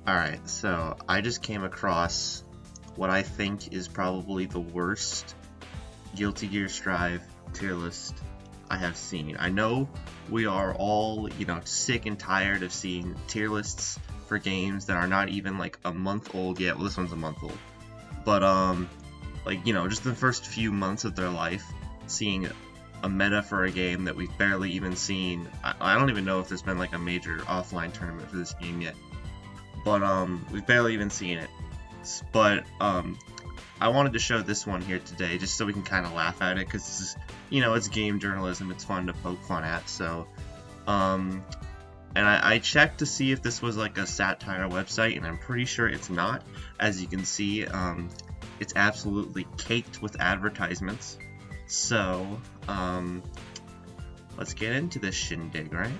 Alright, so I just came across what I think is probably the worst Guilty Gear Strive tier list I have seen. I know we are all, sick and tired of seeing tier lists for games that are not even like a month old yet. Well, this one's a month old. But, just the first few months of their life, seeing a meta for a game that we've barely even seen. I don't even know if there's been like a major offline tournament for this game yet. But we've barely even seen it. But I wanted to show this one here today just so we can kind of laugh at it, because this is, it's game journalism. It's fun to poke fun at. So, and I checked to see if this was like a satire website, and I'm pretty sure it's not. As you can see, it's absolutely caked with advertisements. So, let's get into this shindig, right?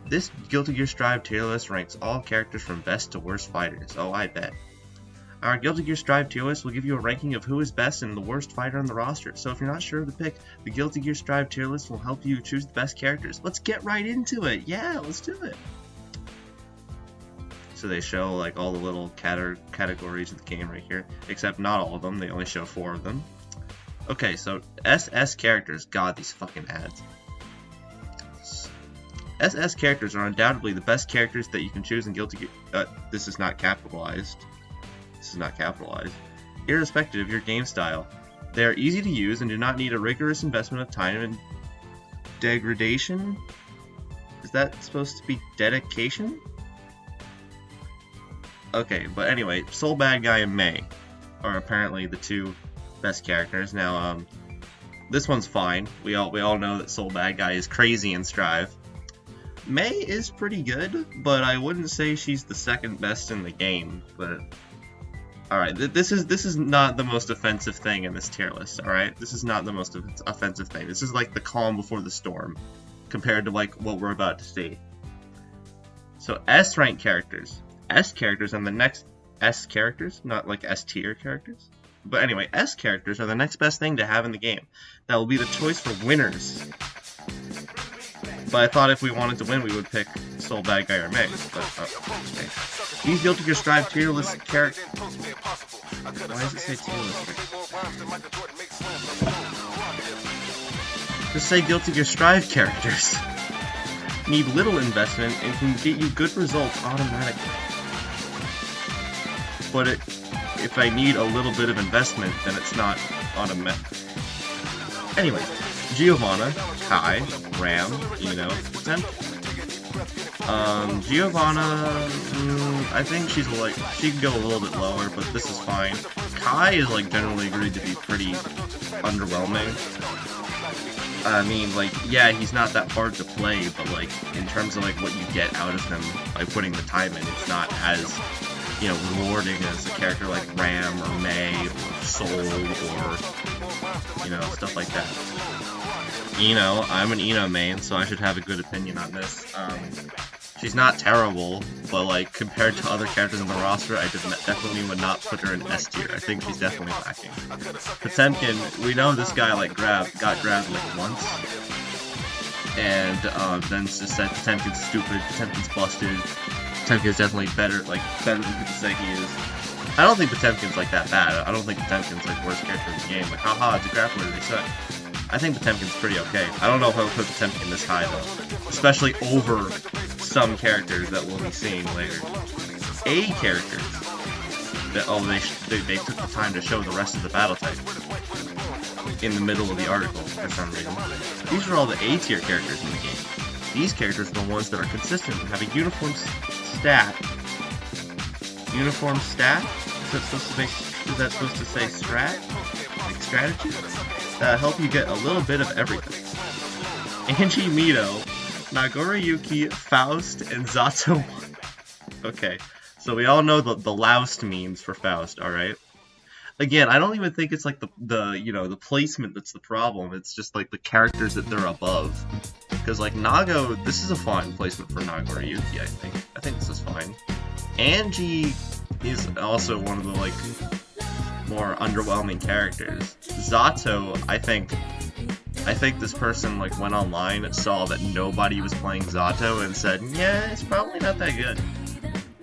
This Guilty Gear Strive tier list ranks all characters from best to worst fighters. Oh, I bet. Our Guilty Gear Strive tier list will give you a ranking of who is best and the worst fighter on the roster. So if you're not sure of the pick, the Guilty Gear Strive tier list will help you choose the best characters. Let's get right into it. Yeah, let's do it. So they show like all the little categories of the game right here, except not all of them. They only show 4 of them. Okay, so SS characters. God, these fucking ads. SS characters are undoubtedly the best characters that you can choose in Guilty Gear. This is not capitalized. This is not capitalized. Irrespective of your game style, they are easy to use and do not need a rigorous investment of time and degradation. Is that supposed to be dedication? Okay, but anyway, Soul Bad Guy and May are apparently the 2 best characters. Now, this one's fine. We all know that Soul Bad Guy is crazy in Strive. May is pretty good, but I wouldn't say she's the second best in the game. But alright, this is not the most offensive thing in this tier list. Alright, this is not the most offensive thing. This is like the calm before the storm, compared to like what we're about to see. So S rank characters, S characters, and the next S characters, not like S tier characters. But anyway, S characters are the next best thing to have in the game. That will be the choice for winners. But I thought if we wanted to win, we would pick Soul Bad Guy or May. But, okay. These Guilty Gear Strive tier list characters. Why does it say tier list? Just say Guilty Gear Strive characters. Need little investment and can get you good results automatically. But if I need a little bit of investment, then it's not automatic. Anyway, Giovanna, Kai, Ram, Giovanna, I think she can go a little bit lower, but this is fine. Kai is like generally agreed to be pretty underwhelming. I mean, yeah, he's not that hard to play, but in terms of what you get out of him by putting the time in, it's not as rewarding as a character like Ram or May or Soul or stuff like that. I'm an Eno main, so I should have a good opinion on this. She's not terrible, but compared to other characters on the roster, I definitely would not put her in S tier. I think she's definitely lacking. Potemkin, we know this guy got grabbed once, and then just said Potemkin's stupid, Potemkin's busted. Potemkin's definitely better than people say he is. I don't think Potemkin's that bad. I don't think Potemkin's worst character in the game. Haha, it's a grappler, they suck. I think Potemkin's pretty okay. I don't know if I would put Potemkin this high though, especially over some characters that we'll be seeing later. A characters that they took the time to show the rest of the battle type in the middle of the article for some reason. These are all the A tier characters in the game. These characters are the ones that are consistent and have a uniform stat. Uniform stat? Is that supposed to say strat? Strategy? That help you get a little bit of everything. Angie Mito, Nagoriyuki, Faust, and Zato. Okay, so we all know the Loust memes for Faust, alright? Again, I don't even think it's the placement that's the problem, it's just the characters that they're above. Because Nago, this is a fine placement for Nagoriyuki, I think. I think this is fine. Angie is also one of the more underwhelming characters. Zato, I think this person went online, saw that nobody was playing Zato, and said, yeah, it's probably not that good.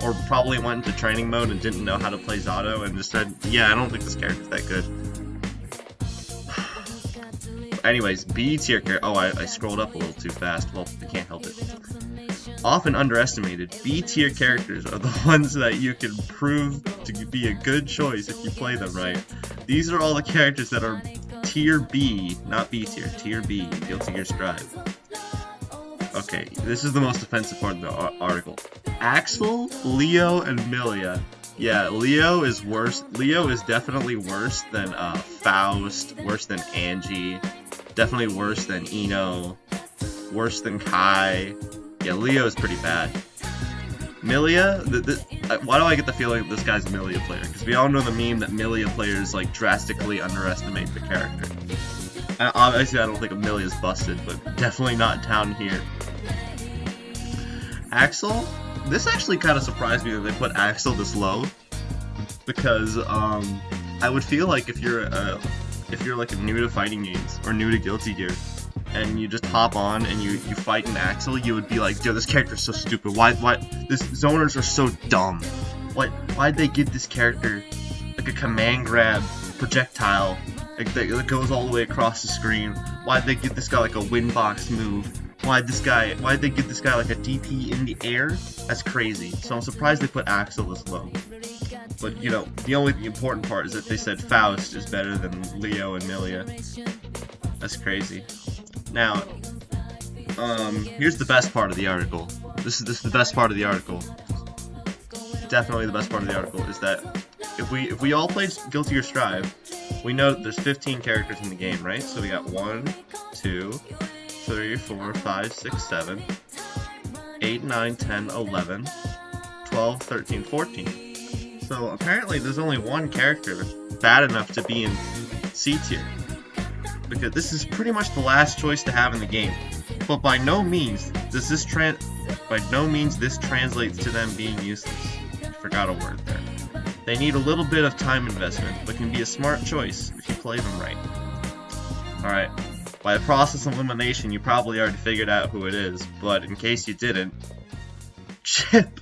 or probably went into training mode and didn't know how to play Zato and just said, yeah, I don't think this character's that good. Anyways, B tier character. Oh, I scrolled up a little too fast. Well, I can't help it. Often underestimated, B tier characters are the ones that you can prove to be a good choice if you play them right. These are all the characters that are tier B, not B tier, tier B, Guilty Gear Strive. Okay, this is the most offensive part of the article. Axel, Leo, and Milia. Yeah, Leo is worse. Leo is definitely worse than Faust, worse than Angie, definitely worse than Eno, worse than Kai. Yeah, Leo is pretty bad. Milia, why do I get the feeling that this guy's a Milia player? Because we all know the meme that Milia players like drastically underestimate the character. And obviously, I don't think Milia's busted, but definitely not down here. Axel, this actually kind of surprised me that they put Axel this low, because I would feel like if you're like new to fighting games or new to Guilty Gear, and you just hop on and you fight an Axel, you would be like, yo, this character's so stupid. Why this zoners are so dumb. Why'd they give this character like a command grab projectile that goes all the way across the screen? Why'd they give this guy like a windbox move? Why'd they give this guy like a DP in the air? That's crazy. So I'm surprised they put Axel this low. But you know, the important part is that they said Faust is better than Leo and Milia. That's crazy. Now, here's the best part of the article. This is the best part of the article. Definitely the best part of the article is that if we all played Guilty Gear Strive, we know that there's 15 characters in the game, right? So we got 1, 2, 3, 4, 5, 6, 7, 8, 9, 10, 11, 12, 13, 14. So apparently there's only one character bad enough to be in C tier. Because this is pretty much the last choice to have in the game. But by no means this translates to them being useless. Forgot a word there. They need a little bit of time investment, but can be a smart choice if you play them right. Alright, by the process of elimination, you probably already figured out who it is, but in case you didn't, Chipp.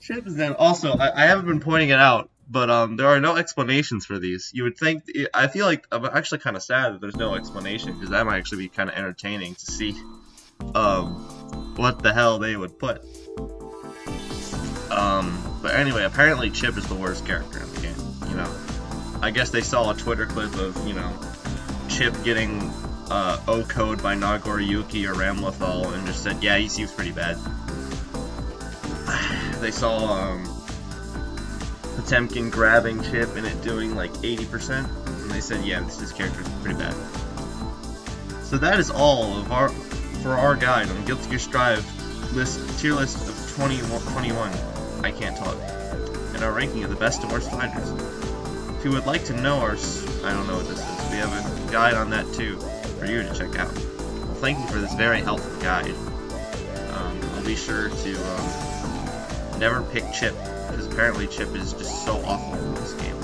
Chipp is down. Also, I haven't been pointing it out, but there are no explanations for these. You would think, I feel like I'm actually kind of sad that there's no explanation, because that might actually be kind of entertaining to see what the hell they would put. But anyway, apparently Chipp is the worst character in the game, you know. I guess they saw a Twitter clip of, you know, Chipp getting O-code by Nagoriyuki or Ramlethal and just said, yeah, he seems pretty bad. They saw Potemkin grabbing Chipp and it doing like 80%, and they said, yeah, this character's pretty bad. So that is all of our guide on Guilty Gear Strive tier list of 2021. I can't talk. And our ranking of the best and worst fighters. If you would like to know I don't know what this is. We have a guide on that too for you to check out. Well, thank you for this very helpful guide. I'll be sure to never pick Chipp, because apparently Chipp is just so awful in this game.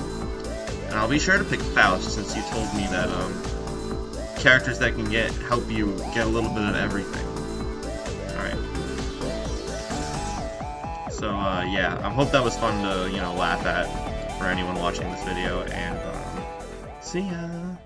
And I'll be sure to pick Faust, since you told me that characters that can help you get a little bit of everything. Alright. So yeah, I hope that was fun to, you know, laugh at for anyone watching this video, and see ya!